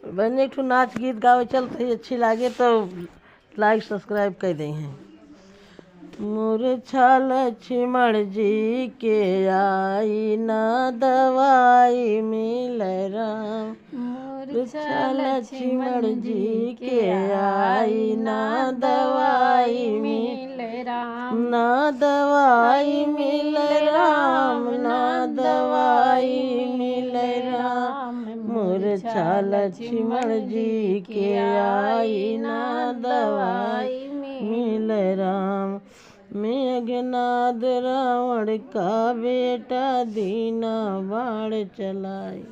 बहन एक ठो नाच गीत गावे चलते अच्छी लागे तो लाइक सब्सक्राइब कर दी हैं। मूर्छा लक्ष्मण जी के आई ना दवाई मिल राम। मूर्छा लक्ष्मण जी के आई ना दवाई मिल राम। ना दवाई मिल राम ना दवाई मिल राम। मूर्छा लक्ष्मण जी के आई ना दवाई मिल राम। मेघनाद रावण का बेटा दीना बाण चलाई।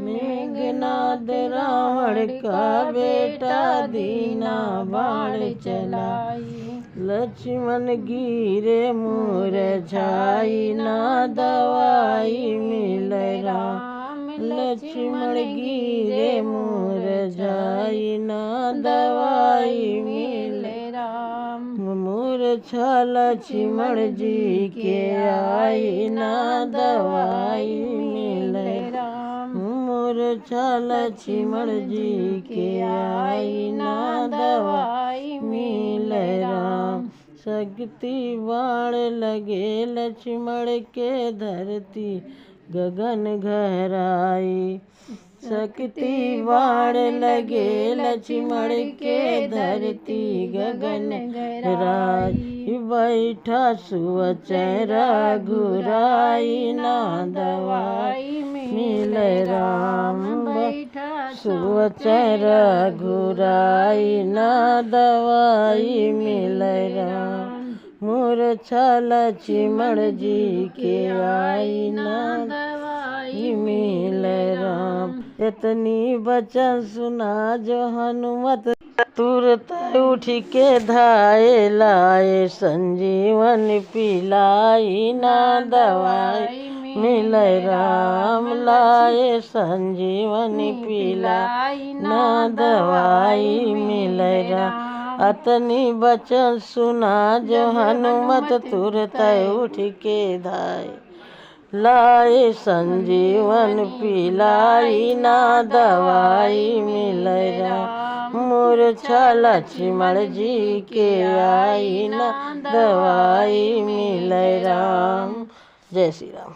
मेघनाद रावण का बेटा दीना बाण चलाई। लक्ष्मण गिरे मूर्छाई ना दवाई मिल राम। लक्ष्मण गिरे मूर्छाई ना दवाई मिल राम। मूर्छा लक्ष्मण जी के आई ना दवाई मिल राम। मूर्छा लक्ष्मण जी के आई ना दवाई मिल राम। शक्ति बाण लगे लक्ष्मण के धरती गगन गहराई। शक्ति बाण लगे लक्ष्मण के धरती गगन गहराई। बैठा सुवचन रघुराई ना दवाई मिल राम। बैठा सुवचन रघुराई ना दवाई मिल राम। मूर्छा लक्ष्मण जी के आई ना दवाई मिल राम। इतनी बचन सुना जो हनुमत तुरत उठ के धाये लाए। संजीवन पिलाई ना दवाई मिल राम। लाए संजीवन पिलाई ना दवाई मिल राम। अतनी बचन सुना जो हनुमत तुरत उठ के धाये लाए। संजीवन पिलाई ना दवाई मिल राम। मूर्छा लक्ष्मण जी के आई ना दवाई मिल राम। जय श्री राम।